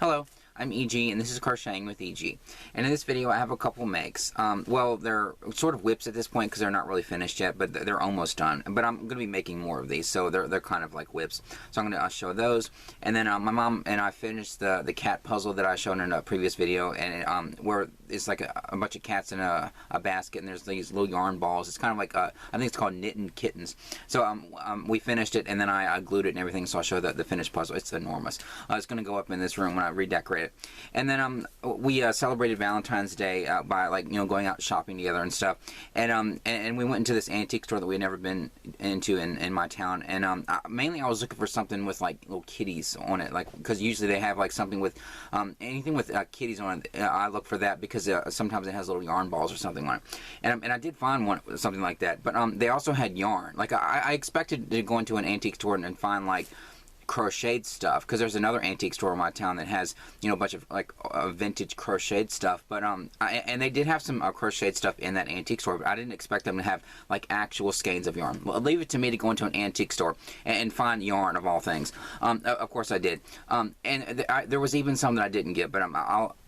Hello, I'm EG and this is Crocheting with EG. And in this video I have a couple makes. Well, they're sort of whips at this point because they're not really finished yet, but they're almost done. But I'm going to be making more of these, so they're kind of like whips. So I'm going to show those. And then my mom and I finished the cat puzzle that I showed in a previous video, and where it's like a bunch of cats in a basket, and there's these little yarn balls. It's kind of like, I think it's called Knitting Kittens. So we finished it, and then I glued it and everything, so I'll show the finished puzzle. It's enormous. It's going to go up in this room when I redecorate it. And then we celebrated Valentine's Day by, like, going out shopping together and stuff. And we went into this antique store that we had never been into in my town. And mainly I was looking for something with like little kitties on it, like, because usually they have like something with anything with kitties on it. I look for that because sometimes it has little yarn balls or something on it. And I did find one something like that. But they also had yarn. Like I expected to go into an antique store and find like crocheted stuff, because there's another antique store in my town that has a bunch of like vintage crocheted stuff, but and they did have some crocheted stuff in that antique store, but I didn't expect them to have like actual skeins of yarn. Well, leave it to me to go into an antique store and find yarn of all things. Of course I did, and there was even some that I didn't get, but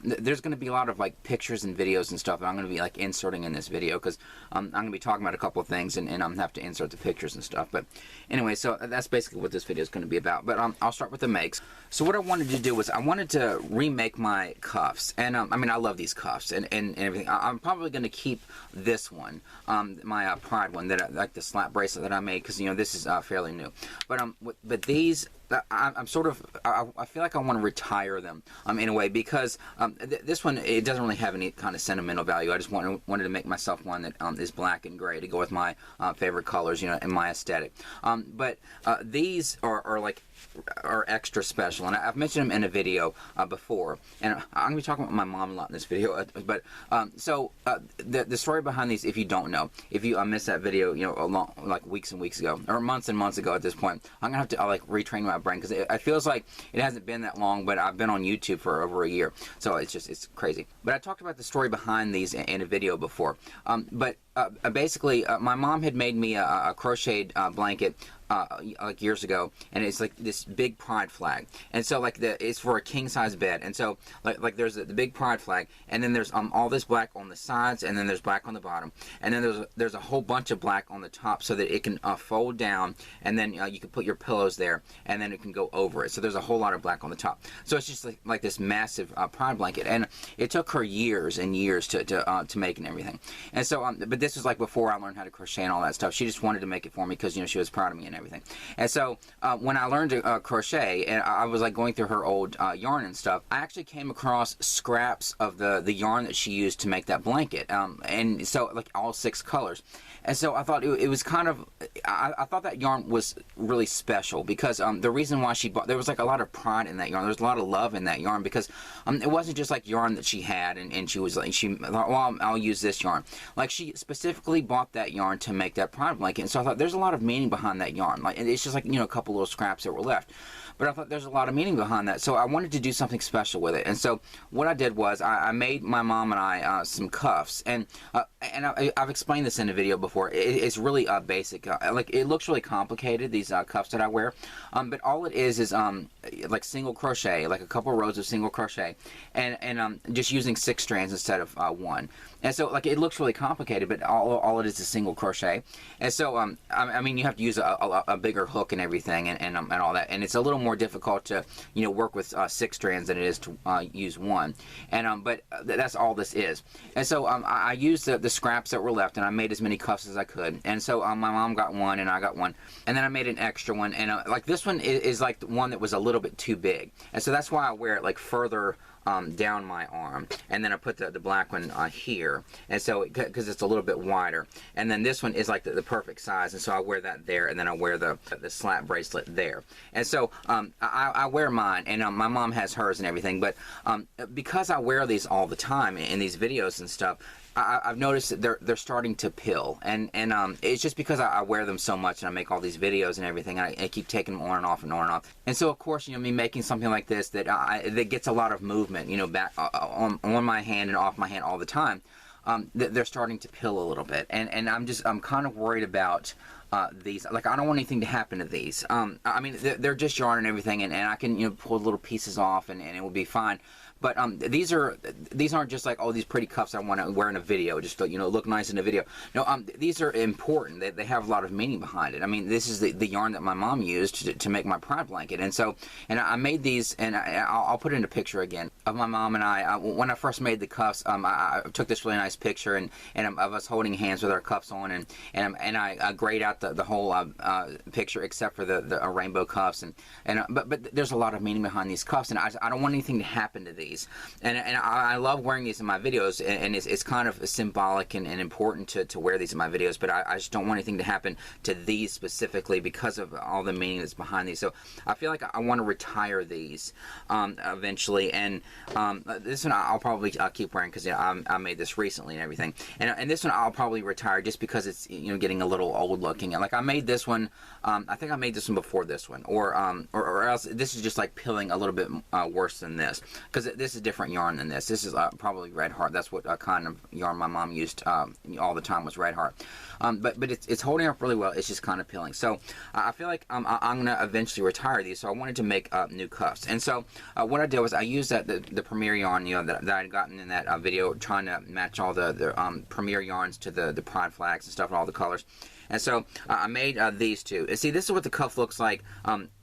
there's going to be a lot of like pictures and videos and stuff that I'm going to be like inserting in this video, because I'm going to be talking about a couple of things, and I'm going to have to insert the pictures and stuff. But anyway, so that's basically what this video is going to be about. But I'll start with the makes. So what I wanted to do was I wanted to remake my cuffs, and I mean, I love these cuffs and everything. I'm probably going to keep this one, my Pride one, that like the slap bracelet that I made, because this is fairly new. But these, I'm sort of, I feel like I want to retire them in a way, because this one, it doesn't really have any kind of sentimental value. I just wanted to make myself one that is black and gray to go with my favorite colors, and my aesthetic. But these are extra special, and I've mentioned them in a video before, and I'm going to be talking about my mom a lot in this video. But so the story behind these, if you don't know, if you missed that video, like weeks and weeks ago, or months and months ago at this point, I'm gonna have to like retrain my brain, because it feels like it hasn't been that long, but I've been on YouTube for over a year, so it's crazy. But I talked about the story behind these in a video before. Basically, my mom had made me a crocheted blanket like years ago, and it's like this big pride flag, and so like it's for a king size bed, and so like there's the big pride flag, and then there's all this black on the sides, and then there's black on the bottom, and then there's a whole bunch of black on the top, so that it can fold down, and then you can put your pillows there, and then it can go over it. So there's a whole lot of black on the top, so it's just like this massive pride blanket, and it took her years and years to make and everything. And so but this was like before I learned how to crochet and all that stuff. She just wanted to make it for me because she was proud of me and everything. And so when I learned to crochet, and I was like going through her old yarn and stuff, I actually came across scraps of the yarn that she used to make that blanket, and so like all 6 colors. And so I thought it was kind of, I thought that yarn was really special, because the reason why she bought, there was like a lot of pride in that yarn. There's a lot of love in that yarn, because it wasn't just like yarn that she had, and she was like, she thought, well, I'll use this yarn. Like, she specifically bought that yarn to make that pride blanket, and so I thought there's a lot of meaning behind that yarn. Like, it's just like, a couple little scraps that were left. But I thought there's a lot of meaning behind that, so I wanted to do something special with it. And so what I did was I made my mom and I some cuffs, and I've explained this in a video before. It's really basic. Like, it looks really complicated, these cuffs that I wear, but all it is like single crochet, like a couple rows of single crochet, and just using 6 strands instead of 1. And so like it looks really complicated, but all it is single crochet. And so I mean, you have to use a bigger hook and everything, and all that, and it's a little more difficult to work with 6 strands than it is to use 1. And but that's all this is. And so I used the scraps that were left, and I made as many cuffs as I could. And so my mom got one, and I got one, and then I made an extra one, and like this one is like the one that was a little bit too big, and so that's why I wear it like further down my arm, and then I put the black one here, and so because it's a little bit wider, and then this one is like the perfect size, and so I wear that there, and then I wear the slap bracelet there. And so I wear mine, and my mom has hers and everything, but because I wear these all the time in these videos and stuff, I've noticed that they're starting to pill, and it's just because I wear them so much, and I make all these videos and everything, and I keep taking them on and off and on and off. And so of course, me making something like this that gets a lot of movement, back on my hand and off my hand all the time, they're starting to pill a little bit, and I'm kind of worried about these. Like, I don't want anything to happen to these. I mean, they're just yarn and everything, and I can, you know, pull little pieces off, and it will be fine. But these aren't just like, oh, these pretty cuffs I want to wear in a video, just to, you know, look nice in a video. No, these are important. They have a lot of meaning behind it. I mean, this is the yarn that my mom used to make my pride blanket, and so, and I made these, and I'll put in a picture again of my mom and I. When I first made the cuffs, I took this really nice picture and of us holding hands with our cuffs on, and I grayed out the whole picture except for the rainbow cuffs, but there's a lot of meaning behind these cuffs, and I don't want anything to happen to these. And I love wearing these in my videos, and it's kind of symbolic and important to wear these in my videos, but I just don't want anything to happen to these specifically because of all the meaning that's behind these. So I feel like I want to retire these eventually, and this one I'll probably keep wearing because, you know, I made this recently and everything, and this one I'll probably retire just because it's, you know, getting a little old looking. And like, I made this one, I think I made this one before this one, or else this is just like peeling a little bit worse than this, because this is different yarn than this. This is probably Red Heart. That's what kind of yarn my mom used all the time, was Red Heart. But it's holding up really well. It's just kind of peeling. So I feel like I'm gonna eventually retire these. So I wanted to make new cuffs. And so what I did was I used the Premier yarn, you know, that I'd gotten in that video, trying to match all the Premier yarns to the pride flags and stuff and all the colors. And so I made these two. And see, this is what the cuff looks like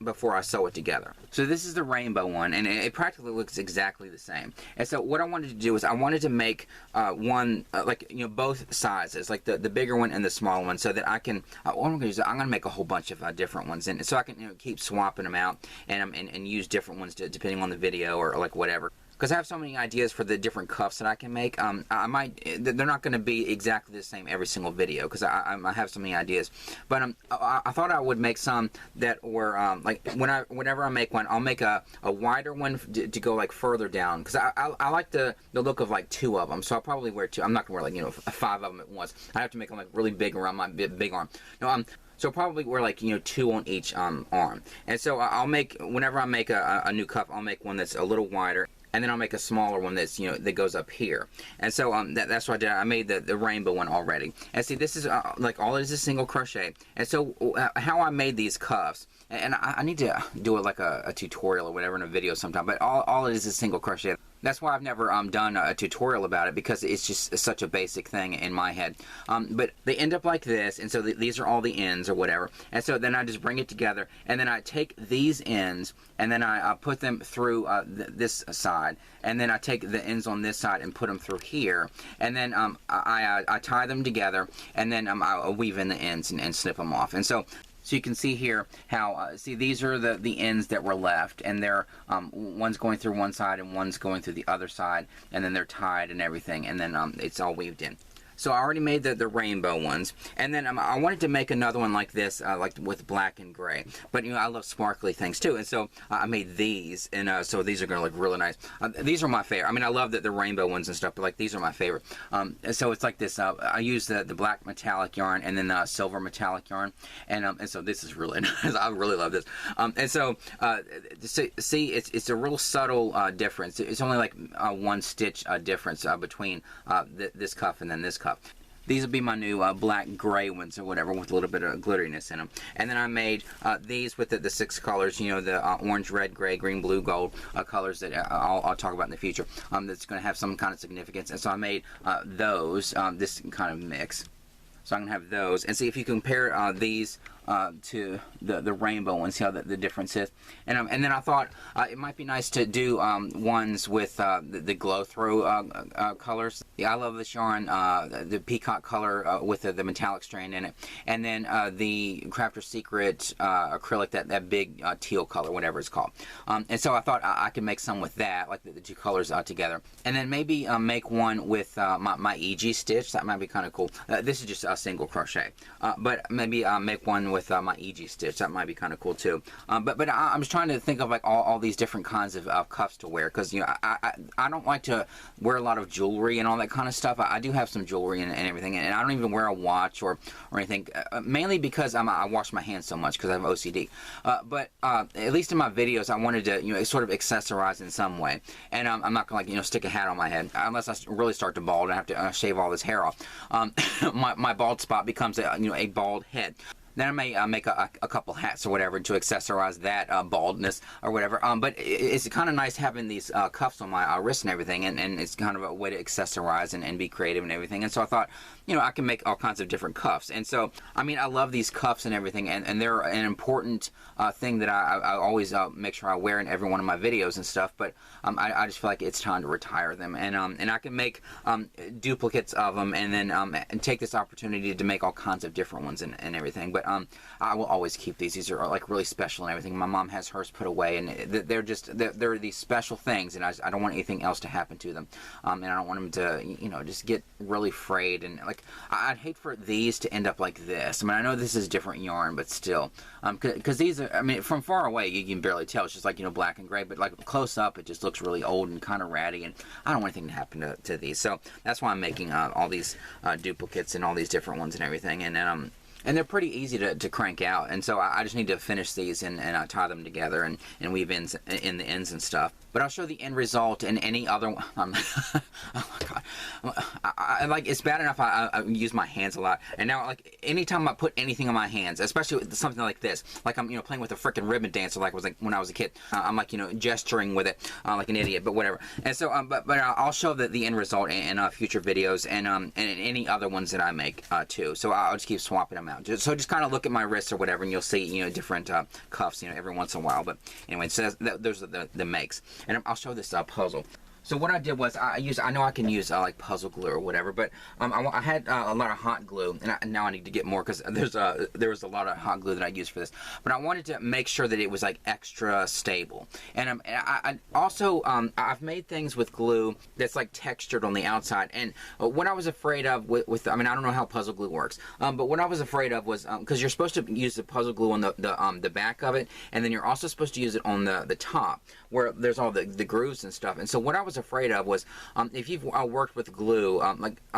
before I sew it together. So this is the rainbow one, and it practically looks exactly the same. And so what I wanted to do is I wanted to make one, like, you know, both sizes, like the bigger one and the small one, so that I can, what I'm going to use, I'm going to make a whole bunch of different ones, and so I can, you know, keep swapping them out and use different ones depending on the video or like whatever. Because I have so many ideas for the different cuffs that I can make. I might, they're not going to be exactly the same every single video, because I have so many ideas. But I thought I would make some that were like, whenever I make one, I'll make a wider one to go like further down, because I like the look of like two of them. So I'll probably wear two. I'm not going to wear, like, you know, 5 of them at once. I have to make them like really big around my big arm. No, so I'll probably wear, like, you know, 2 on each arm. And so I'll make, whenever I make a new cuff, I'll make one that's a little wider. And then I'll make a smaller one that's, you know, that goes up here. And so that's what I did. I made the rainbow one already. And see, this is like, all it is single crochet. And so how I made these cuffs, and I need to do it like a tutorial or whatever in a video sometime, but all it is single crochet. That's why I've never done a tutorial about it, because it's just such a basic thing in my head. But they end up like this, and so these are all the ends or whatever. And so then I just bring it together, and then I take these ends, and then I put them through this side, and then I take the ends on this side and put them through here, and then I tie them together, and then I'll weave in the ends and snip them off. And so you can see here how, see, these are the ends that were left, and they're, one's going through one side and one's going through the other side, and then they're tied and everything, and then it's all weaved in. So I already made the rainbow ones, and then I wanted to make another one like this, like with black and gray. But, you know, I love sparkly things too, and so I made these, and so these are going to look really nice. These are my favorite. I mean, I love the rainbow ones and stuff, but like, these are my favorite. And so it's like this. I use the black metallic yarn and then the silver metallic yarn, and so this is really nice. I really love this. And so see, it's a real subtle difference. It's only like 1 stitch difference between this cuff and then this cuff. These will be my new black gray ones or whatever, with a little bit of glitteriness in them. And then I made these with the 6 colors, you know, the orange, red, gray, green, blue, gold colors that I'll talk about in the future. That's going to have some kind of significance. And so I made those, this kind of mix. So I'm going to have those. And see if you compare these to the rainbow one, see how the difference is. And then I thought it might be nice to do ones with the glow-through colors. Yeah, I love this yarn, the peacock color with the metallic strand in it. And then the Crafter's Secret acrylic, that big teal color, whatever it's called. And so I thought I could make some with that, like the 2 colors together. And then maybe make one with my EG stitch. That might be kind of cool. This is just a single crochet. But maybe make one with my EG stitch. That might be kind of cool too. But I'm just trying to think of like all these different kinds of cuffs to wear, because, you know, I don't like to wear a lot of jewelry and all that kind of stuff. I do have some jewelry and everything, and I don't even wear a watch or anything, mainly because I wash my hands so much because I have OCD. But at least in my videos, I wanted to, you know, sort of accessorize in some way, and I'm not gonna, like, you know, stick a hat on my head unless I really start to bald and I have to shave all this hair off. My bald spot becomes a bald head. Then I may make a couple hats or whatever to accessorize that baldness or whatever. But it's kind of nice having these cuffs on my wrist and everything, and it's kind of a way to accessorize and be creative and everything. And so I thought, you know, I can make all kinds of different cuffs. And so, I mean, I love these cuffs and everything, and they're an important thing that I always make sure I wear in every one of my videos and stuff. But I just feel like it's time to retire them, and I can make duplicates of them, and then and take this opportunity to make all kinds of different ones and everything. But I will always keep these. These are like really special and everything. My mom has hers put away, and they're these special things, and I don't want anything else to happen to them, and I don't want them to, you know, just get really frayed. And like, I'd hate for these to end up like this. I mean, I know this is different yarn, but still, because these are, I mean, from far away you can barely tell. It's just like, you know, black and gray, but like close up it just looks really old and kind of ratty, and I don't want anything to happen to these. So that's why I'm making all these duplicates and all these different ones and everything, and they're pretty easy to crank out, and so I just need to finish these and tie them together and weave ends in the ends and stuff. But I'll show the end result in any other one. Oh my god, I like, it's bad enough I use my hands a lot, and now like anytime I put anything on my hands, especially with something like this, like I'm, you know, playing with a freaking ribbon dancer like when I was a kid, I'm like, you know, gesturing with it like an idiot, but whatever. And so but I'll show the end result in future videos, and in any other ones that I make too. So I'll just keep swapping them out. So just kind of look at my wrists or whatever, and you'll see, you know, different cuffs, you know, every once in a while. But anyway, so those are the makes. And I'll show this puzzle. So what I did was I know I can use like puzzle glue or whatever, but I had a lot of hot glue, and now I need to get more because there was a lot of hot glue that I used for this. But I wanted to make sure that it was like extra stable. And I also I've made things with glue that's like textured on the outside. And what I was afraid of with I mean, I don't know how puzzle glue works, but what I was afraid of was because you're supposed to use the puzzle glue on the back of it, and then you're also supposed to use it on the top where there's all the grooves and stuff. And so what I was afraid of was if you've worked with glue,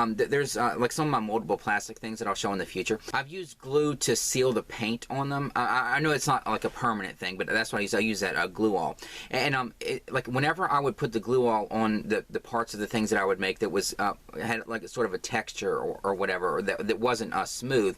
there's like some of my moldable plastic things that I'll show in the future. I've used glue to seal the paint on them. I know it's not like a permanent thing, but that's what I use that glue all. And like whenever I would put the glue all on the parts of the things that I would make that was had like sort of a texture or whatever, or that wasn't smooth,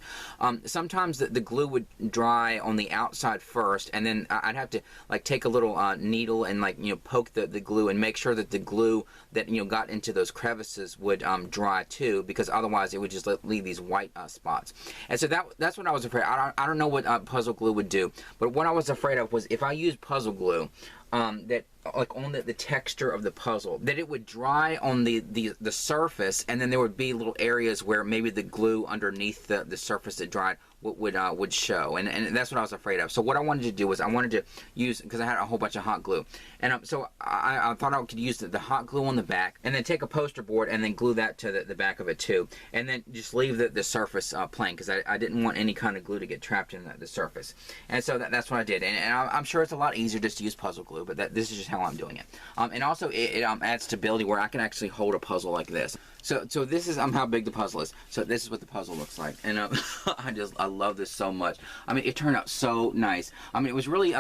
sometimes the glue would dry on the outside first, and then I'd have to like take a little needle and like, you know, poke the glue and make sure that the glue that, you know, got into those crevices would dry too, because otherwise it would just leave these white spots. And so that's what I was afraid. I don't know what puzzle glue would do, but what I was afraid of was if I used puzzle glue, that like on the texture of the puzzle, that it would dry on the surface, and then there would be little areas where maybe the glue underneath the surface that dried would show, and that's what I was afraid of. So what I wanted to do was I wanted to use, because I had a whole bunch of hot glue, and so I thought I could use the hot glue on the back, and then take a poster board and then glue that to the back of it too, and then just leave the surface plain, because I didn't want any kind of glue to get trapped in the surface. And so that's what I did, and I'm sure it's a lot easier just to use puzzle glue, but this is just how I'm doing it. And also it adds stability where I can actually hold a puzzle like this. So this is how big the puzzle is. So this is what the puzzle looks like, and I love this so much. I mean, it turned out so nice. I mean, it was really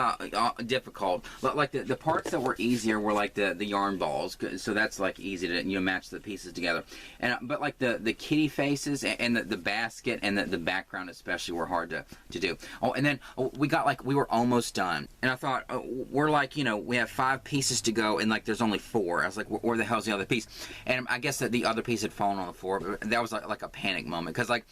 difficult, but like the parts that were easier were like the yarn balls. So that's like easy to, you know, match the pieces together. And but like the kitty faces and the basket and the background especially were hard to do. Oh, and then we were almost done, and I thought we're like, you know, we have 5 pieces to go, and like there's only 4. I was like, where the hell's the other piece? And I guess that the other piece had fallen on the floor. But that was like a panic moment, because like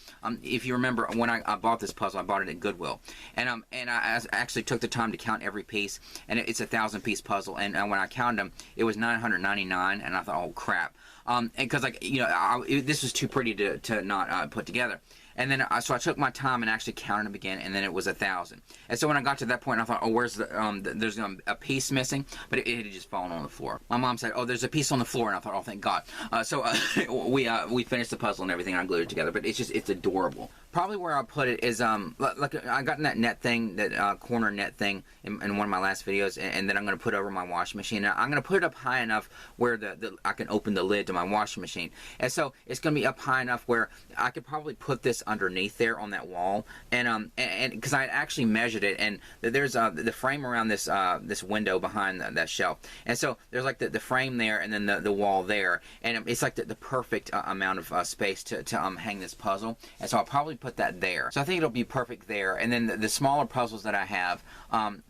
if you remember when I bought this puzzle, I bought it at Goodwill, and I actually took the time to count every piece, and it's a 1,000-piece puzzle, and when I counted them, it was 999, and I thought, oh crap, and because like, you know, this was too pretty to not put together. And then so I took my time and actually counted them again, and then it was 1,000. And so when I got to that point, I thought, oh, where's there's a piece missing, but it had just fallen on the floor. My mom said, oh, there's a piece on the floor, and I thought, oh, thank God. So we finished the puzzle and everything, and I glued it together, but it's adorable. Probably where I'll put it is like I got in that net thing, that corner net thing in one of my last videos, and then I'm going to put over my washing machine. Now, I'm going to put it up high enough where I can open the lid to my washing machine, and so it's going to be up high enough where I could probably put this underneath there on that wall, and because I actually measured it, and there's the frame around this this window behind that shelf, and so there's like the frame there, and then the wall there, and it's like the perfect amount of space to hang this puzzle. And so I'll probably put put that there. So I think it'll be perfect there. And then the smaller puzzles that I have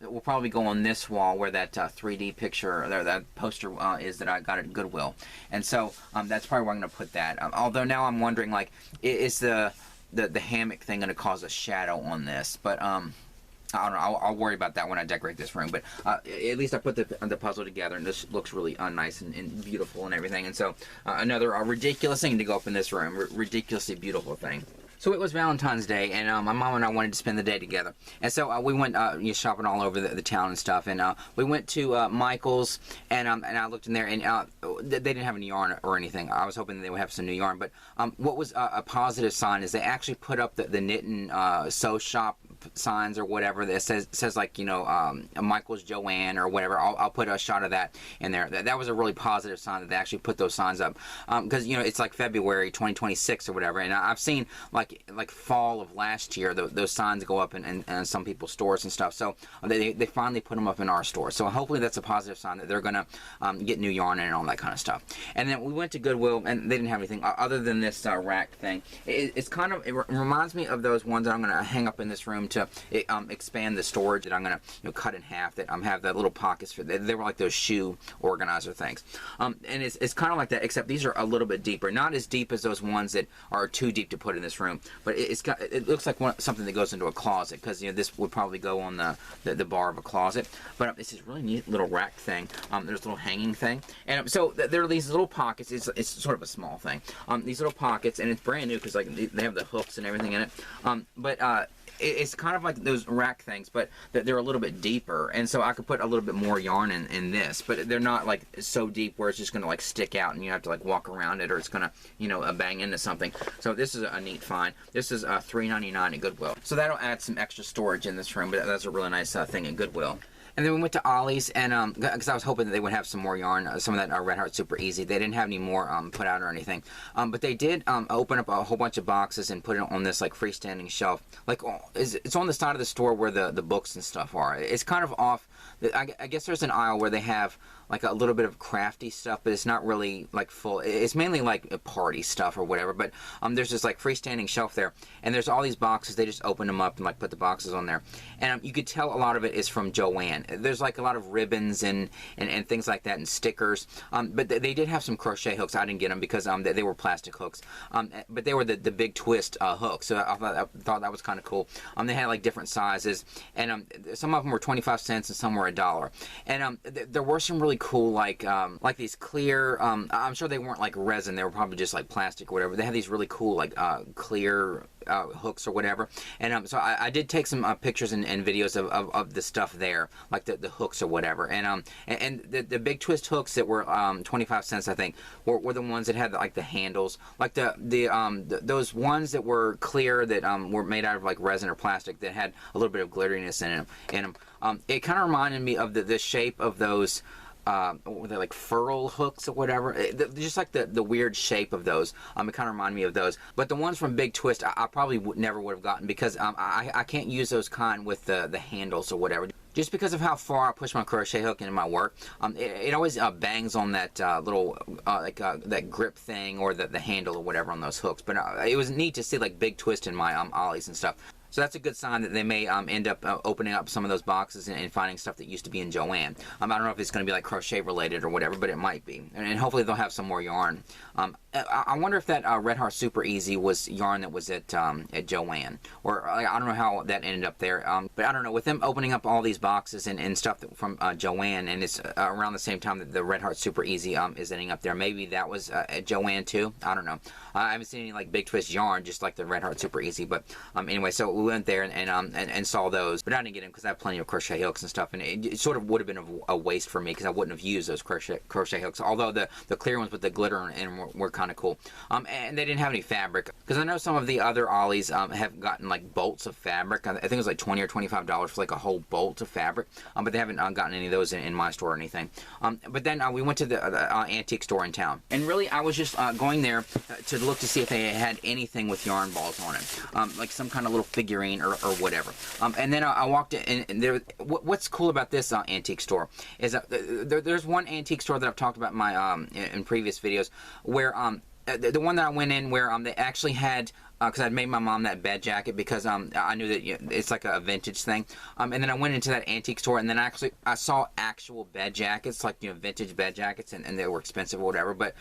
will probably go on this wall where that 3D picture, that poster is that I got at Goodwill. And so that's probably where I'm going to put that. Although now I'm wondering, like, is the hammock thing going to cause a shadow on this? But I don't know. I'll worry about that when I decorate this room. But at least I put the puzzle together, and this looks really nice and beautiful and everything. And so another ridiculous thing to go up in this room. Ridiculously beautiful thing. So it was Valentine's Day, and my mom and I wanted to spend the day together. And so we went shopping all over the town and stuff. And we went to Michael's, and I looked in there, and they didn't have any yarn or anything. I was hoping they would have some new yarn. But what was a positive sign is they actually put up the knit and sew shop signs or whatever that says like, you know, Michael's Joanne or whatever. I'll put a shot of that in there. That was a really positive sign that they actually put those signs up, because you know, it's like February 2026 or whatever, and I've seen like fall of last year those signs go up in some people's stores and stuff. So they finally put them up in our store. So hopefully that's a positive sign that they're gonna get new yarn and all that kind of stuff. And then we went to Goodwill, and they didn't have anything other than this rack thing. It reminds me of those ones that I'm gonna hang up in this room to expand the storage that I'm gonna, you know, cut in half, that have that little pockets for. They were like those shoe organizer things, and it's kind of like that, except these are a little bit deeper, not as deep as those ones that are too deep to put in this room, but it looks like something that goes into a closet, because you know, this would probably go on the bar of a closet. But it's this really neat little rack thing. There's a little hanging thing, and so there are these little pockets. It's sort of a small thing. These little pockets, and it's brand new because like they have the hooks and everything in it. But it's kind of like those rack things, but they're a little bit deeper, and so I could put a little bit more yarn in this, but they're not like so deep where it's just going to like stick out and you have to like walk around it, or it's going to, you know, bang into something. So this is a neat find. This is $3.99 at Goodwill. So that'll add some extra storage in this room, but that's a really nice thing at Goodwill. And then we went to Ollie's, and because I was hoping that they would have some more yarn, some of that Red Heart Super Easy. They didn't have any more put out or anything, but they did open up a whole bunch of boxes and put it on this like freestanding shelf. Like it's on the side of the store where the books and stuff are. It's kind of off. I guess there's an aisle where they have like a little bit of crafty stuff, but it's not really like full. It's mainly like party stuff or whatever. But there's this like freestanding shelf there, and there's all these boxes. They just open them up and like put the boxes on there, and you could tell a lot of it is from Joanne. There's like a lot of ribbons and things like that, and stickers. But they did have some crochet hooks. I didn't get them because they were plastic hooks. But they were the big twist hooks. So I thought that was kind of cool. They had like different sizes, and some of them were 25 cents and some were $1. And there were some really cool like these clear. I'm sure they weren't like resin. They were probably just like plastic or whatever. They had these really cool like clear hooks or whatever. And so I did take some pictures and videos of the stuff there, like the hooks or whatever. And the big twist hooks that were 25 cents, I think, were the ones that had like the handles, like those ones that were clear that were made out of like resin or plastic that had a little bit of glitteriness in them. It kind of reminded me of the shape of those. What were they, like furl hooks or whatever? Just like the weird shape of those. It kind of reminded me of those. But the ones from Big Twist, I probably never would have gotten, because I can't use those kind with the handles or whatever. Just because of how far I push my crochet hook into my work, it always bangs on that little that grip thing or the handle or whatever on those hooks. But it was neat to see like Big Twist in my Ollies and stuff. So that's a good sign that they may end up opening up some of those boxes and finding stuff that used to be in Joanne. I don't know if it's going to be like crochet related or whatever, but it might be. And hopefully they'll have some more yarn. I wonder if that Red Heart Super Easy was yarn that was at Joanne. Or I don't know how that ended up there. But I don't know, with them opening up all these boxes and stuff from Joanne, and it's around the same time that the Red Heart Super Easy is ending up there. Maybe that was at Joanne too. I don't know. I haven't seen any like Big Twist yarn, just like the Red Heart Super Easy. But anyway, so we went there and saw those, but I didn't get them because I have plenty of crochet hooks and stuff, and it sort of would have been a waste for me because I wouldn't have used those crochet hooks. Although the clear ones with the glitter in were kind of cool, and they didn't have any fabric, because I know some of the other Ollies have gotten like bolts of fabric. I think it was like $20 or $25 for like a whole bolt of fabric, but they haven't gotten any of those in my store or anything. But then we went to the antique store in town, and really I was just going there to look to see if they had anything with yarn balls on it, like some kind of little figurine or whatever. And then I walked in, and there. What's cool about this antique store is there's one antique store that I've talked about in my in previous videos where the one that I went in where they actually had because I'd made my mom that bed jacket because I knew that it's like a vintage thing. And then I went into that antique store, and then I saw actual bed jackets, like vintage bed jackets, and they were expensive or whatever. But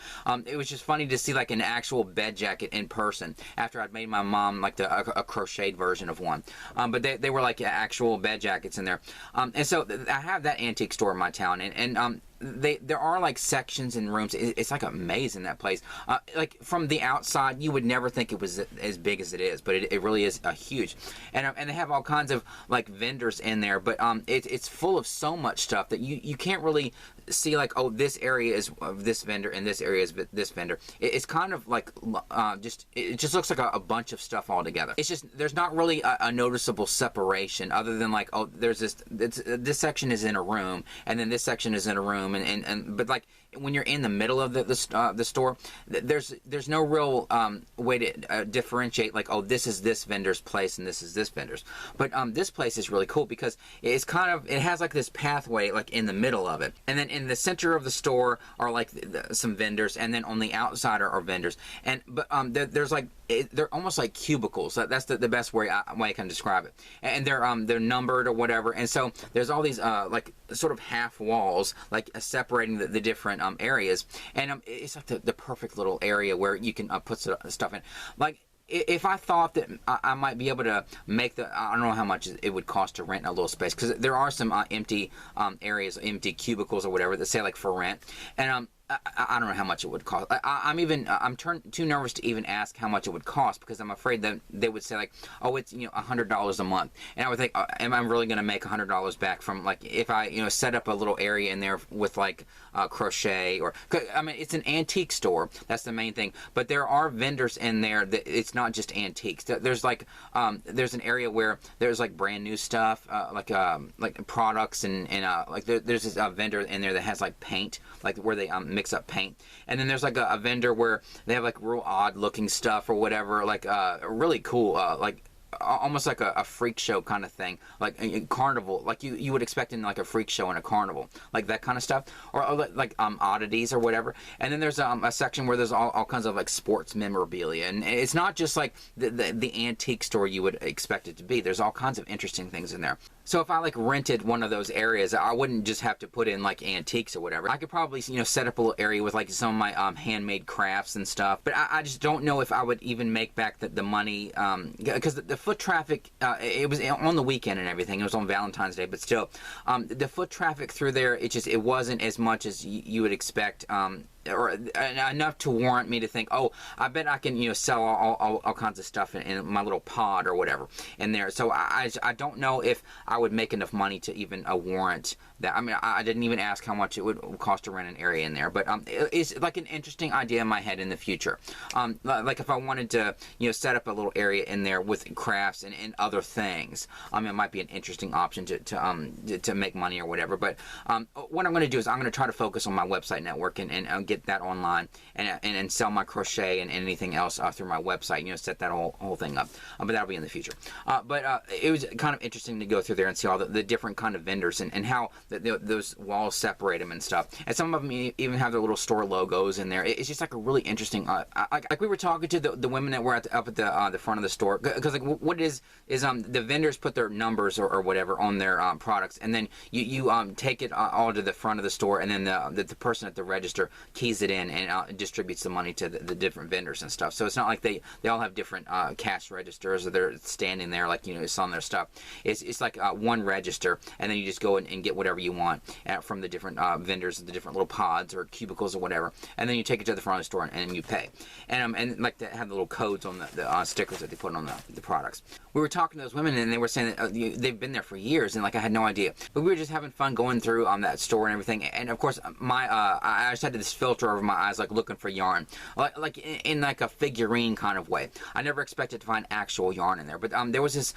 it was just funny to see like an actual bed jacket in person after I'd made my mom like a crocheted version of one. But they were like actual bed jackets in there. And so I have that antique store in my town, and there are like sections and rooms. It's like amazing, that place. Like from the outside you would never think it was as big as it is, but it really is huge. And they have all kinds of like vendors in there, but it's full of so much stuff that you can't really see like, oh, this area is of this vendor and this area is this vendor. It's kind of like it just looks like a bunch of stuff all together. It's just there's not really a noticeable separation other than like, oh, there's this section is in a room and then this section is in a room, but like when you're in the middle of the store, there's no real way to differentiate like, oh, this is this vendor's place and this is this vendor's. But this place is really cool because it has like this pathway like in the middle of it, and then in the center of the store are like some vendors, and then on the outside are vendors. But there's like they're almost like cubicles. That's the best way I can describe it. And they're numbered or whatever. And so there's all these like sort of half walls like separating the different areas. And it's like the perfect little area where you can put stuff in. Like, if I thought that I might be able to make I don't know how much it would cost to rent a little space, because there are some empty areas, empty cubicles or whatever that say like for rent, and I don't know how much it would cost. I'm too nervous to even ask how much it would cost, because I'm afraid that they would say like, oh, it's $100 a month, and I would think, am I really going to make $100 back from like if I set up a little area in there with like crochet, or I mean it's an antique store, that's the main thing, but there are vendors in there that it's not just antiques. There's like there's an area where there's like brand new stuff, like products and like there's this vendor in there that has like paint, like where they mix up paint, and then there's like a vendor where they have like real odd looking stuff or whatever, like really cool, like almost like a freak show kind of thing, like a carnival, like you would expect in like a freak show in a carnival, like that kind of stuff, or like oddities or whatever. And then there's a section where there's all kinds of like sports memorabilia, and it's not just like the antique store you would expect it to be. There's all kinds of interesting things in there. So if I like rented one of those areas, I wouldn't just have to put in like antiques or whatever. I could probably set up a little area with like some of my handmade crafts and stuff. But I just don't know if I would even make back the money, because the foot traffic, it was on the weekend and everything. It was on Valentine's Day, but still, the foot traffic through there, it wasn't as much as you would expect. Or enough to warrant me to think, oh, I bet I can sell all kinds of stuff in my little pod or whatever in there. So I don't know if I would make enough money to even warrant that. I mean, I didn't even ask how much it would cost to rent an area in there, but it's like an interesting idea in my head in the future. Like if I wanted to set up a little area in there with crafts and other things, it might be an interesting option to make money or whatever. But what I'm going to do is I'm going to try to focus on my website network and get that online and sell my crochet and anything else through my website, set that whole thing up, but that'll be in the future. But it was kind of interesting to go through there and see all the different kind of vendors and how those walls separate them and stuff, and some of them even have their little store logos in there. It's just like a really interesting like we were talking to the women that were up at the front of the store, because like what it is the vendors put their numbers or whatever on their products, and then you take it all to the front of the store, and then the person at the register keys it in and distributes the money to the different vendors and stuff. So it's not like they all have different cash registers, or they're standing there like selling their stuff. It's like one register, and then you just go and get whatever you want from the different vendors, the different little pods or cubicles or whatever, and then you take it to the front of the store and you pay. And like they have the little codes on the stickers that they put on the products. We were talking to those women, and they were saying that they've been there for years, and like I had no idea. But we were just having fun going through that store and everything. And of course, I just had this filter over my eyes, like looking for yarn, like in like a figurine kind of way. I never expected to find actual yarn in there, but there was this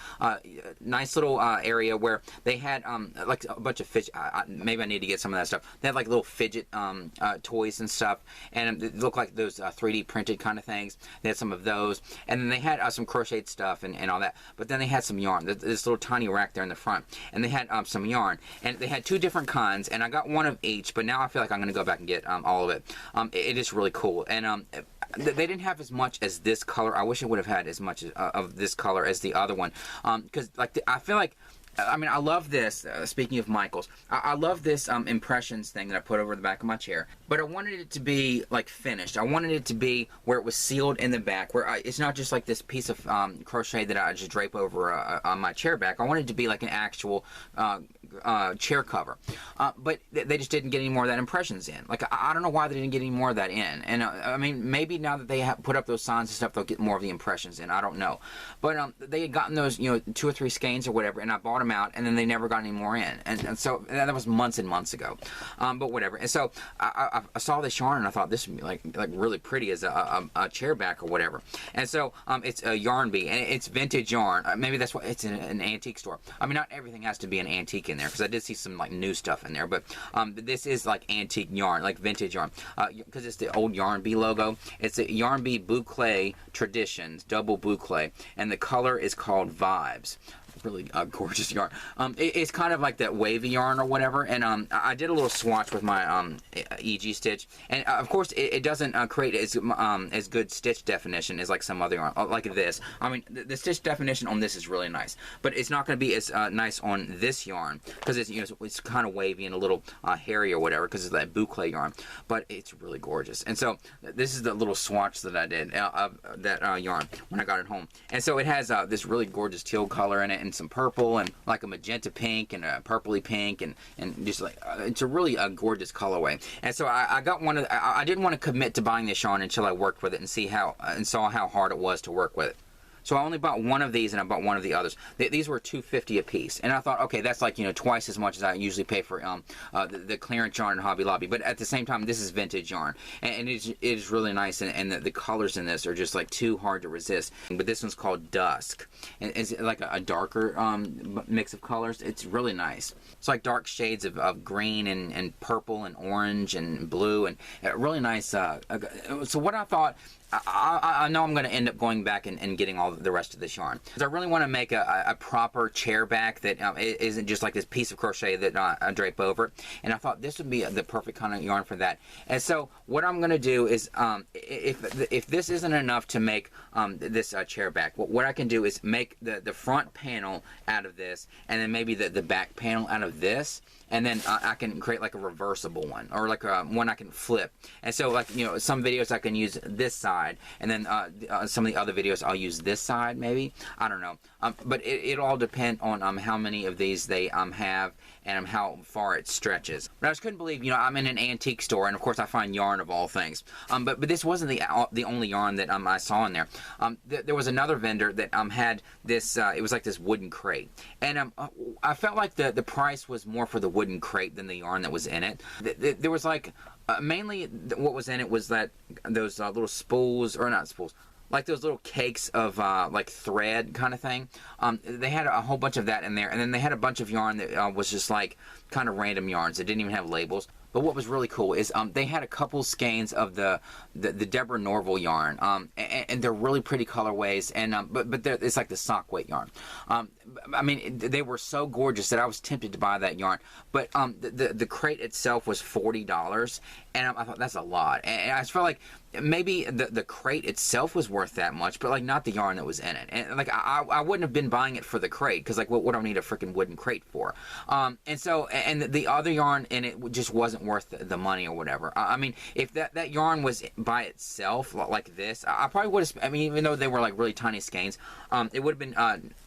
nice little area where they had like a bunch of fidget. Maybe I need to get some of that stuff. They had like little fidget toys and stuff, and it looked like those 3D printed kind of things. They had some of those, and then they had some crocheted stuff and all that. But then they had some yarn. This little tiny rack there in the front, and they had some yarn, and they had two different kinds, and I got one of each. But now I feel like I'm going to go back and get all of it. It is really cool, and they didn't have as much as this color. I wish it would have had as much of this color as the other one, because like I feel like, I mean, I love this, speaking of Michaels, I love this impressions thing that I put over the back of my chair, but I wanted it to be, like, finished. I wanted it to be where it was sealed in the back, where it's not just like this piece of crochet that I just drape over on my chair back. I wanted it to be like an actual chair cover, but they just didn't get any more of that impressions in. Like, I don't know why they didn't get any more of that in, and I mean, maybe now that they have put up those signs and stuff, they'll get more of the impressions in. I don't know, but they had gotten those, you know, 2 or 3 skeins or whatever, and I bought them out, and then they never got any more in, and so that was months and months ago, but whatever. And so I saw this yarn, and I thought this would be like really pretty as a chair back or whatever. And so it's a Yarn Bee, and it's vintage yarn. Maybe that's why it's in an antique store. I mean, not everything has to be an antique in there, because I did see some like new stuff in there, but this is like antique yarn, like vintage yarn, because it's the old Yarn Bee logo. It's a Yarn Bee Boucle Traditions double boucle, and the color is called Vibes. Really gorgeous yarn. It's kind of like that wavy yarn or whatever, and I did a little swatch with my EG stitch, and of course it doesn't create as good stitch definition as like some other yarn, like this. I mean, the stitch definition on this is really nice, but it's not going to be as nice on this yarn, because it's, you know, it's kind of wavy and a little hairy or whatever, because it's that boucle yarn, but it's really gorgeous. And so this is the little swatch that I did of that yarn when I got it home, and so it has this really gorgeous teal color in it, and some purple, and like a magenta pink, and a purpley pink, and just like it's a really gorgeous colorway. And so I got one of I didn't want to commit to buying this yarn until I worked with it and saw how hard it was to work with it. So I only bought one of these, and I bought one of the others. These were $2.50 a piece, and I thought, okay, that's like, you know, twice as much as I usually pay for the clearance yarn in Hobby Lobby. But at the same time, this is vintage yarn, and it is really nice, and the colors in this are just like too hard to resist. But this one's called Dusk, and it's like a darker mix of colors. It's really nice. It's like dark shades of green and purple and orange and blue, and really nice. So what I thought, I know I'm going to end up going back and getting all the rest of this yarn, because I really want to make a proper chair back that isn't just like this piece of crochet that I drape over, and I thought this would be the perfect kind of yarn for that. And so what I'm going to do is, if this isn't enough to make this chair back, what I can do is make the front panel out of this, and then maybe the back panel out of this, and then I can create like a reversible one, or like one I can flip. And so, like, you know, some videos I can use this side, and then some of the other videos I'll use this side, maybe. I don't know. But it'll all depend on how many of these they have, and how far it stretches. But I just couldn't believe, you know, I'm in an antique store, and of course I find yarn of all things. But this wasn't the only yarn that I saw in there. There was another vendor that had this. It was like this wooden crate, and I felt like the price was more for the wooden crate than the yarn that was in it. There was like mainly what was in it was that those little spools, or not spools, like those little cakes of like thread kind of thing. They had a whole bunch of that in there, and then they had a bunch of yarn that was just like kind of random yarns that didn't even have labels. But what was really cool is they had a couple skeins of the Deborah Norville yarn, and they're really pretty colorways, and but it's like the sock weight yarn. I mean, they were so gorgeous that I was tempted to buy that yarn. But the crate itself was $40, and I thought that's a lot. And I just felt like maybe the crate itself was worth that much, but like not the yarn that was in it. And like I wouldn't have been buying it for the crate, because like what do I need a freaking wooden crate for? And so the other yarn in it just wasn't worth the money or whatever. I mean, if that yarn was by itself like this, I probably would have. I mean, even though they were like really tiny skeins, it would have been.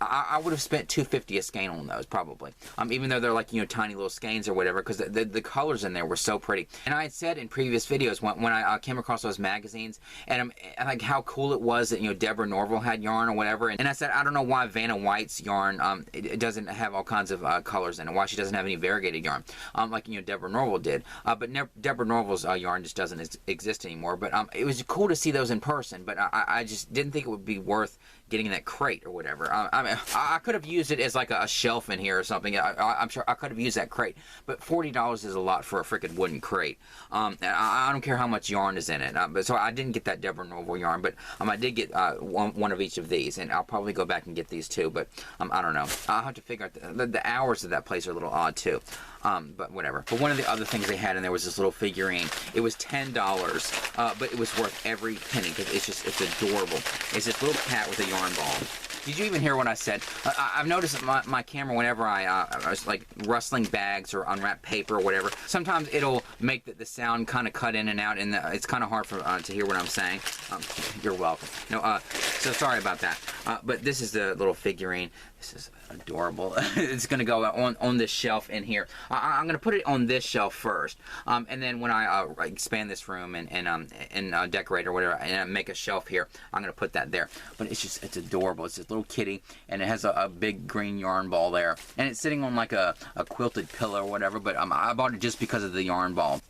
I would have spent $2.50 a skein on those probably. Even though they're like, you know, tiny little skeins or whatever, because the colors in there were so pretty. And I had said in previous videos when I came across those magazines, and like how cool it was that, you know, Deborah Norville had yarn or whatever, and I said I don't know why Vanna White's yarn it doesn't have all kinds of colors in it. Why she doesn't have any variegated yarn like, you know, Deborah Norville did. But Deborah Norville's yarn just doesn't exist anymore. But it was cool to see those in person. But I just didn't think it would be worth getting that crate or whatever. I mean, I could have used it as like a shelf in here or something. I'm sure I could have used that crate. But $40 is a lot for a freaking wooden crate. I don't care how much yarn is in it. But so I didn't get that Deborah Norville yarn, but I did get one of each of these, and I'll probably go back and get these too. But I don't know. I'll have to figure out the hours of that place are a little odd too. But whatever. But one of the other things they had in there was this little figurine. It was $10, but it was worth every penny because it's adorable. It's this little cat with a yarn ball. Did you even hear what I said? I've noticed that my camera, whenever I was like rustling bags or unwrap paper or whatever, sometimes it'll make the sound kind of cut in and out, and it's kind of hard for to hear what I'm saying. You're welcome. No, so sorry about that. But this is the little figurine. This is adorable. It's going to go on this shelf in here. I'm going to put it on this shelf first, and then when I expand this room and decorate or whatever, and make a shelf here, I'm going to put that there. But it's adorable. It's this little kitty, and it has a big green yarn ball there, and it's sitting on like a quilted pillow or whatever. But I bought it just because of the yarn ball.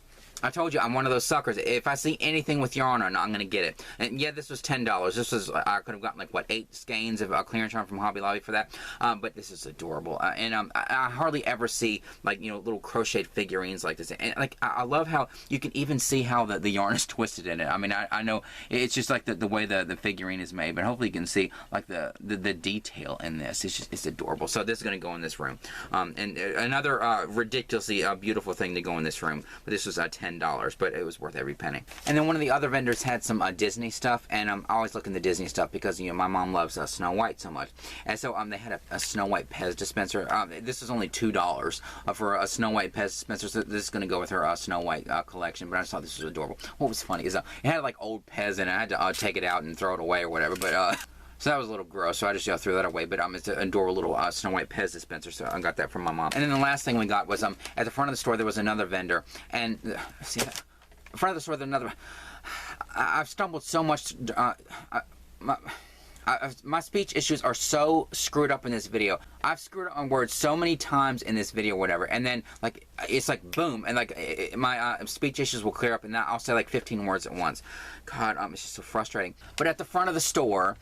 I told you, I'm one of those suckers. If I see anything with yarn on it, I'm going to get it. And yeah, this was $10. This was, I could have gotten like, what, 8 skeins of clearance yarn from Hobby Lobby for that. But this is adorable. And I hardly ever see, like, you know, little crocheted figurines like this. And, like, I love how you can even see how the yarn is twisted in it. I mean, I know it's just like the way the figurine is made. But hopefully you can see, like, the detail in this. It's adorable. So this is going to go in this room. And another ridiculously beautiful thing to go in this room. But this was $10. But it was worth every penny. And then one of the other vendors had some Disney stuff, and I always look in the Disney stuff because, you know, my mom loves Snow White so much. And so they had a Snow White PEZ dispenser. This was only $2 for a Snow White PEZ dispenser, so this is going to go with her Snow White collection, but I just thought this was adorable. What was funny is it had like old PEZ in it. I had to take it out and throw it away or whatever, but so that was a little gross, so I just threw that away. But it's an adorable little Snow White PEZ dispenser, so I got that from my mom. And then the last thing we got was at the front of the store there was another vendor, and see that? In front of the store there's another. I've stumbled so much. My speech issues are so screwed up in this video. I've screwed up on words so many times in this video, whatever, and then like it's like boom, and like my speech issues will clear up, and now I'll say like 15 words at once. God, it's just so frustrating. But at the front of the store,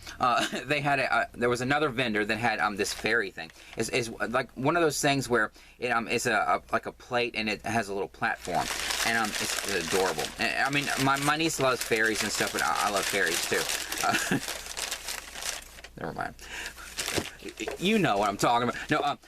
they had there was another vendor that had this fairy thing. It's like one of those things where it's like a plate and it has a little platform, and it's adorable. And, I mean, my niece loves fairies and stuff, but I love fairies too. Never mind. You know what I'm talking about.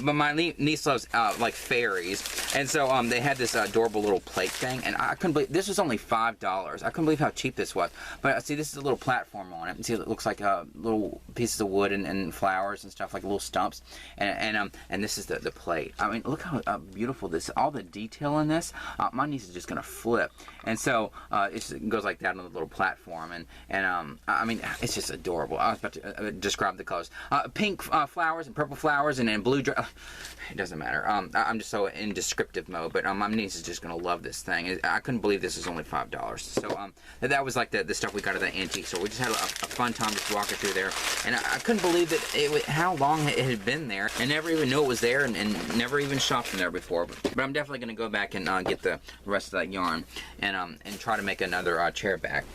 But my niece loves like fairies, and so they had this adorable little plate thing, and I couldn't believe this was only $5. I couldn't believe how cheap this was. But see, this is a little platform on it, and see, it looks like little pieces of wood and flowers and stuff, like little stumps, and this is the plate. I mean, look how beautiful this. All the detail in this. My niece is just gonna flip, and so it goes like that on the little platform, and I mean, it's just adorable. I was about to describe the colors. Pink flowers and purple flowers and blue. It doesn't matter. I'm just so in descriptive mode, but my niece is just gonna love this thing. I couldn't believe this is only $5. So that was like the stuff we got at the antique store. We just had a fun time just walking through there, and I couldn't believe that how long it had been there, and never even knew it was there, and never even shopped in there before. But I'm definitely gonna go back and get the rest of that yarn and try to make another chair back.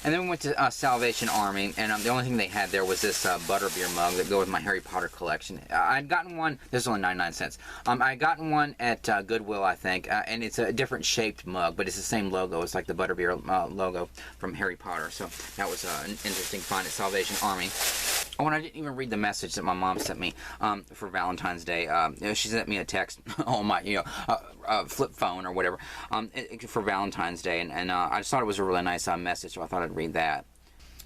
And then we went to Salvation Army, and the only thing they had there was this Butterbeer mug that go with my Harry Potter collection. I'd gotten one, this is only 99 cents. I had gotten one at Goodwill, I think, and it's a different shaped mug, but it's the same logo. It's like the Butterbeer logo from Harry Potter, so that was an interesting find at Salvation Army. Oh, and I didn't even read the message that my mom sent me for Valentine's Day. She sent me a text on my, flip phone or whatever for Valentine's Day, and I just thought it was a really nice message, so I thought I'd read that.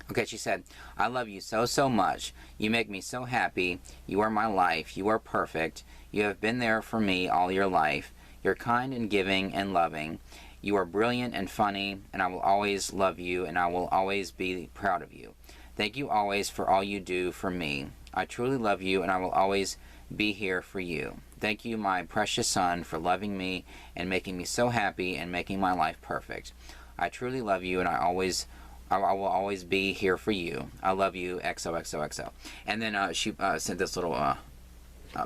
Okay, she said, "I love you so, so much. You make me so happy. You are my life. You are perfect. You have been there for me all your life. You're kind and giving and loving. You are brilliant and funny, and I will always love you, and I will always be proud of you. Thank you always for all you do for me. I truly love you, and I will always be here for you. Thank you, my precious son, for loving me and making me so happy and making my life perfect. I truly love you, and I will always be here for you. I love you, XOXOXO." And then she sent this little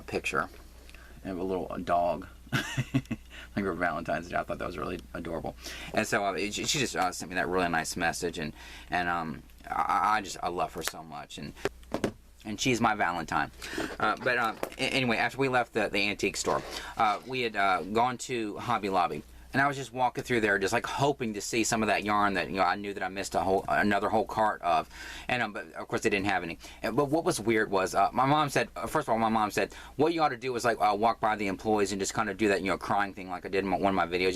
picture of a little dog. Like for Valentine's Day. I thought that was really adorable. And so she just sent me that really nice message, and I love her so much, and she's my Valentine. But anyway, after we left the antique store, we had gone to Hobby Lobby. And I was just walking through there, just like hoping to see some of that yarn that, you know, I knew that I missed another whole cart of. And but of course they didn't have any. But what was weird was my mom said, first of all, my mom said, what you ought to do is like walk by the employees and just kind of do that, you know, crying thing like I did in one of my videos.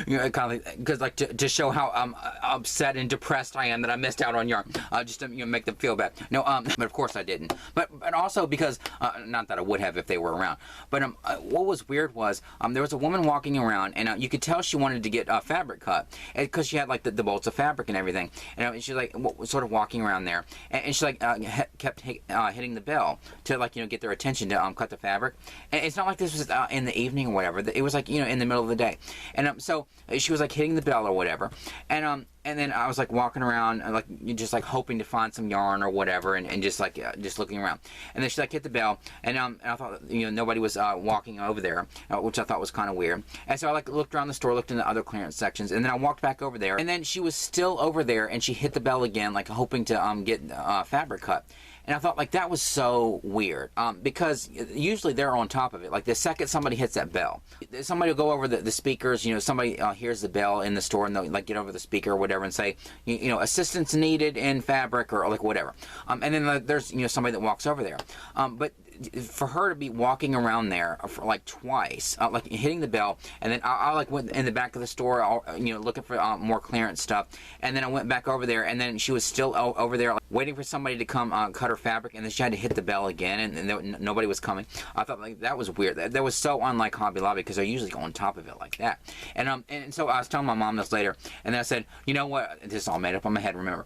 You know, kind of like, because like to show how upset and depressed I am that I missed out on yarn, just to, you know, make them feel bad. No, but of course I didn't. But also because not that I would have if they were around. But what was weird was there was a woman walking around, and you could tell she wanted to get fabric cut because she had like the bolts of fabric and everything. And she's like sort of walking around there, and she like kept hitting the bell to like, you know, get their attention to cut the fabric. And it's not like this was in the evening or whatever. It was like, you know, in the middle of the day. And so she was like hitting the bell or whatever. And then I was like walking around, like just like hoping to find some yarn or whatever, and just like just looking around. And then she like hit the bell, and I thought, you know, nobody was walking over there, which I thought was kind of weird. And so I like looked around the store, looked in the other clearance sections, and then I walked back over there, and then she was still over there, and she hit the bell again, like hoping to get fabric cut. And I thought, like, that was so weird, because usually they're on top of it. Like, the second somebody hits that bell, somebody will go over the speakers, you know, somebody hears the bell in the store, and they'll, like, get over the speaker or whatever and say, you know, assistance needed in fabric, or like, whatever. And then there's, you know, somebody that walks over there. But for her to be walking around there for like twice, like hitting the bell, and then I like went in the back of the store, you know, looking for more clearance stuff, and then I went back over there, and then she was still over there, like, waiting for somebody to come cut her fabric, and then she had to hit the bell again, and nobody was coming. I thought, like, that was weird. That was so unlike Hobby Lobby, because they're usually on top of it like that. And so I was telling my mom this later, and then I said, you know what, this is all made up on my head, remember,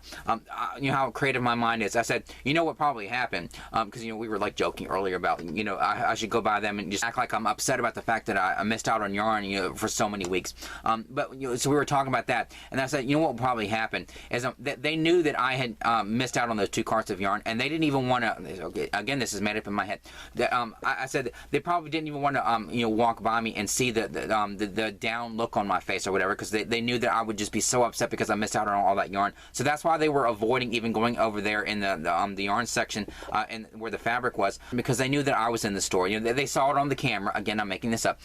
you know how creative my mind is. I said, you know what probably happened, because, you know, we were like joking earlier about, you know, I should go by them and just act like I'm upset about the fact that I missed out on yarn, you know, for so many weeks. But, you know, so we were talking about that, and I said, you know what probably happened is that they knew that I had missed out on those 2 carts of yarn, and they didn't even want to, okay, again, this is made up in my head, that I said they probably didn't even want to you know, walk by me and see the down look on my face or whatever, because they knew that I would just be so upset because I missed out on all that yarn. So that's why they were avoiding even going over there in the yarn section and where the fabric was, because they knew that I was in the store. You know, they saw it on the camera. Again, I'm making this up.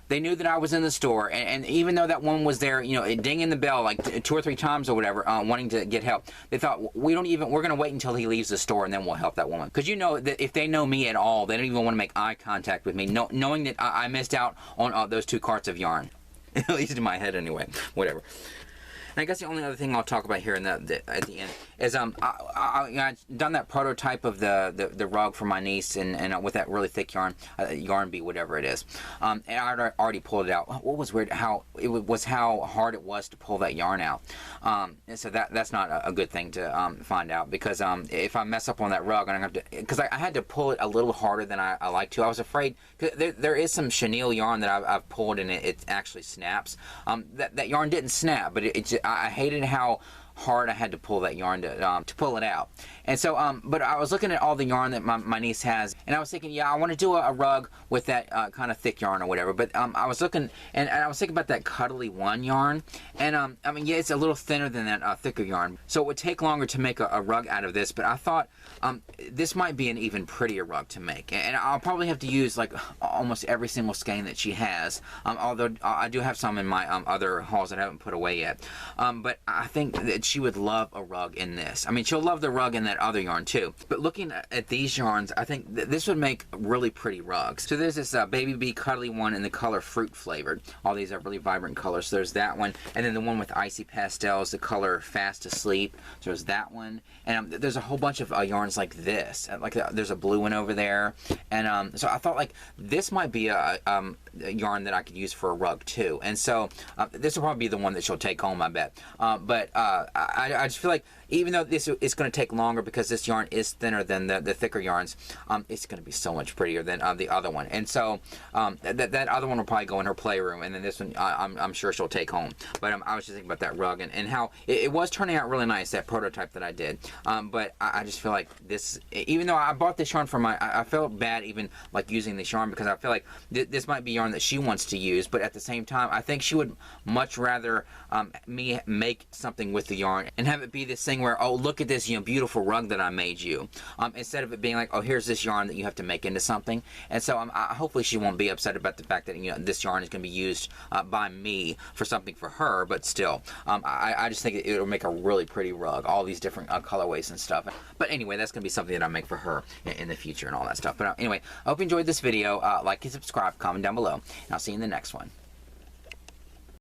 They knew that I was in the store, and even though that one was there, you know, dinging the bell like 2 or 3 times or whatever, wanting to get help, they thought, we're going to wait until he leaves the store, and then we'll help that woman. Because you know that if they know me at all, they don't even want to make eye contact with me, knowing that I missed out on those 2 carts of yarn. At least in my head anyway. Whatever. And I guess the only other thing I'll talk about here at the end is I done that prototype of the rug for my niece, and with that really thick yarn, yarn bee, whatever it is. And I already pulled it out. What was weird, how hard it was to pull that yarn out. And so that's not a good thing to find out, because if I mess up on that rug, I'm gonna have to, because I had to pull it a little harder than I like to. I was afraid, cause there is some chenille yarn that I've pulled, and it actually snaps. That yarn didn't snap, but I hated how hard I had to pull that yarn to pull it out. And so, but I was looking at all the yarn that my niece has, and I was thinking, yeah, I want to do a rug with that kind of thick yarn or whatever. But I was looking, and I was thinking about that Cuddly One yarn, and I mean, yeah, it's a little thinner than that thicker yarn, so it would take longer to make a rug out of this. But I thought this might be an even prettier rug to make, and I'll probably have to use like almost every single skein that she has, although I do have some in my other hauls that I haven't put away yet. But I think that she would love a rug in this. I mean, she'll love the rug in that other yarn too. But looking at these yarns, I think this would make really pretty rugs. So there's this Baby Bee Cuddly One in the color Fruit Flavored. All these are really vibrant colors. So there's that one, and then the one with Icy Pastels, the color Fast Asleep. So there's that one, and there's a whole bunch of yarns like this. Like there's a blue one over there, and so I thought like this might be a yarn that I could use for a rug too. And so this will probably be the one that she'll take home, I bet. But I just feel like even though this is going to take longer because this yarn is thinner than the thicker yarns, it's going to be so much prettier than the other one. And so that other one will probably go in her playroom, and then this one I'm sure she'll take home. But I was just thinking about that rug and how it was turning out really nice, that prototype that I did. But I just feel like this, even though I bought this yarn for I felt bad even like using this yarn, because I feel like this might be yarn that she wants to use, but at the same time I think she would much rather me make something with the yarn yarn and have it be this thing where, oh, look at this, you know, beautiful rug that I made you, instead of it being like, oh, here's this yarn that you have to make into something. And so hopefully she won't be upset about the fact that, you know, this yarn is going to be used by me for something for her, but still, I just think it'll make a really pretty rug, all these different colorways and stuff. But anyway, that's going to be something that I'll make for her in the future and all that stuff. But anyway, I hope you enjoyed this video. Like and subscribe, comment down below, and I'll see you in the next one.